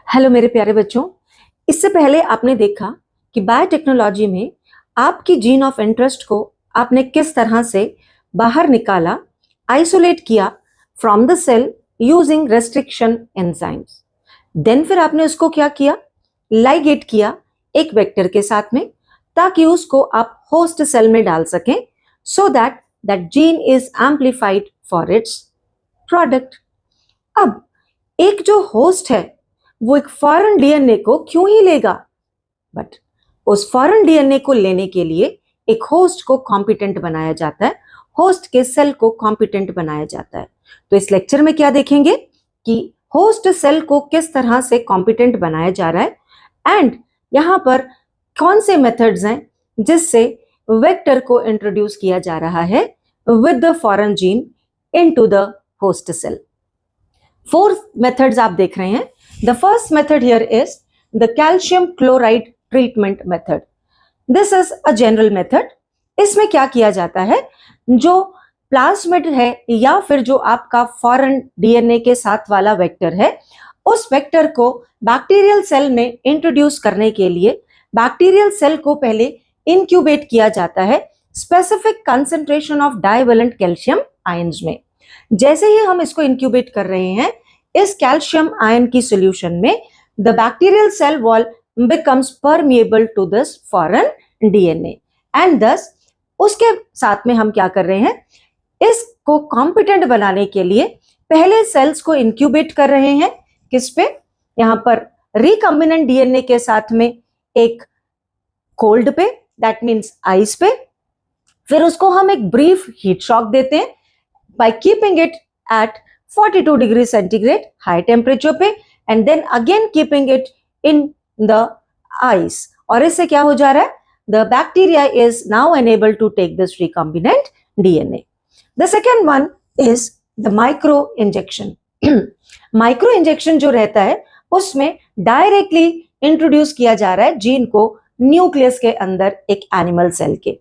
Hello मेरे प्यारे बच्चों, इससे पहले आपने देखा कि बायोटेक्नोलॉजी में आपकी जीन ऑफ इंटरेस्ट को आपने किस तरह से बाहर निकाला, आइसोलेट किया from the cell using restriction enzymes. Then फिर आपने उसको क्या किया, लाइगेट किया एक वेक्टर के साथ में, ताकि उसको आप होस्ट सेल में डाल सकें, so that that gene is amplified for its product. अब एक जो होस्ट है वो एक फॉरेन डीएनए को क्यों ही लेगा, बट उस फॉरेन डीएनए को लेने के लिए एक होस्ट को कॉम्पिटेंट बनाया जाता है, होस्ट के सेल को कॉम्पिटेंट बनाया जाता है। तो इस लेक्चर में क्या देखेंगे कि होस्ट सेल को किस तरह से कॉम्पिटेंट बनाया जा रहा है एंड यहां पर कौन से मेथड्स हैं जिससे वेक्टर को इंट्रोड्यूस किया जा रहा है with the foreign gene into the host cell. 4 methods आप देख रहे हैं। The first method here is the calcium chloride treatment method. This is a general method. इसमें क्या किया जाता है, जो प्लाज्मिड है या फिर जो आपका फॉरेन डीएनए के साथ वाला वेक्टर है, उस वेक्टर को बैक्टीरियल सेल में इंट्रोड्यूस करने के लिए बैक्टीरियल सेल को पहले इंक्यूबेट किया जाता है specific concentration of divalent calcium ions में। जैसे ही हम इसको इंक्यूबेट कर रहे हैं, इस कैल्शियम आयन की सॉल्यूशन में the bacterial cell wall becomes permeable to this foreign DNA and दस उसके साथ में हम क्या कर रहे हैं, इसको कॉम्पिटेंट बनाने के लिए पहले सेल्स को इंक्यूबेट कर रहे हैं। किस पे, यहां पर रिकॉम्बिनेंट डीएनए के साथ में एक कोल्ड पे, दैट मींस आइस पे, फिर उसको हम एक ब्रीफ हीट शॉक देते हैं by keeping it at 42 degree centigrade high temperature पे and then again keeping it in the ice. और इससे क्या हो जा रहा है, the bacteria is now enable to take this recombinant DNA. The second one is the micro injection. Micro injection जो रहता है उसमें डायरेक्टली इंट्रोड्यूस किया जा रहा है जीन को न्यूक्लियस के अंदर एक एनिमल सेल के।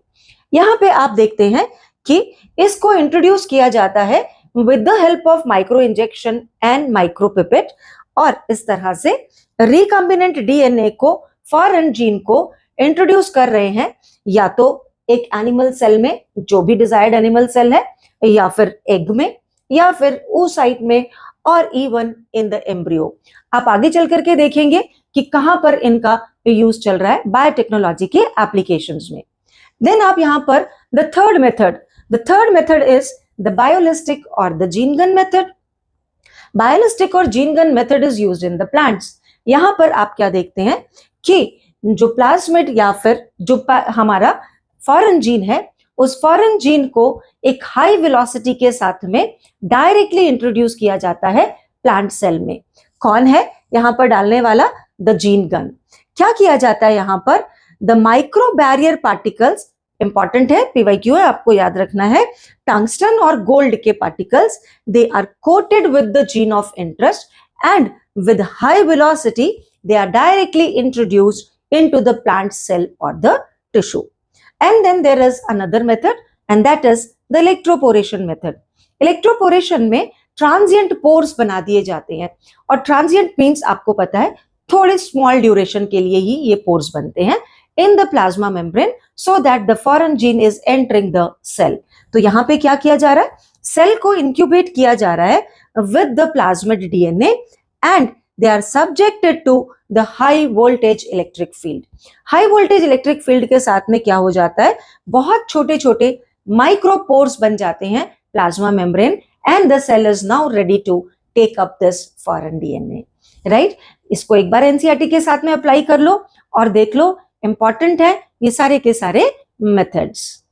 यहां पे आप देखते हैं कि इसको इंट्रोड्यूस किया जाता है with the help of micro injection and micropipette, और इस तरह से रिकॉम्बिनेंट डीएनए को, फॉरेन जीन को इंट्रोड्यूस कर रहे हैं या तो एक एनिमल सेल में, जो भी डिजायर्ड एनिमल सेल है, या फिर एग में, या फिर oocyte में, और इवन इन द एम्ब्रियो। आप आगे चल करके देखेंगे कि कहां पर इनका यूज चल रहा है बायोटेक्नोलॉजी के एप्लीकेशंस में। देन आप यहां पर the third method is the biolistic or the gene gun method. Biolistic और gene gun method is used in the plants. यहां पर आप क्या देखते हैं कि जो प्लाज्मिड या फिर जो हमारा फॉरेन जीन है, उस फॉरेन जीन को एक हाई वेलोसिटी के साथ में डायरेक्टली इंट्रोड्यूस किया जाता है प्लांट सेल में। कौन है यहां पर डालने वाला, द जीन गन। क्या किया जाता है यहां पर, the micro barrier particles, important है, पीवाईक्यू है, आपको याद रखना है, टंगस्टन और गोल्ड के particles, they are coated with the gene of interest and with high velocity they are directly introduced into the plant cell or the tissue. And then there is another method and that is the electroporation method. Electroporation में transient pores बना दिए जाते हैं, और transient means आपको पता है थोड़े small duration के लिए ही ये pores बनते हैं in the plasma membrane so that the foreign gene is entering the cell. तो यहां पे क्या किया जा रहा है, सेल को इंक्यूबेट किया जा रहा है with the plasmid DNA and they are subjected to the high voltage electric field. High voltage electric field के साथ में क्या हो जाता है, बहुत छोटे छोटे माइक्रोपोर्स बन जाते हैं plasma membrane and the cell is now ready to take up this foreign DNA. Right, इसको एक बार एनसीईआरटी के साथ में अप्लाई कर लो और देख लो, इंपॉर्टेंट है ये सारे के सारे मेथड्स।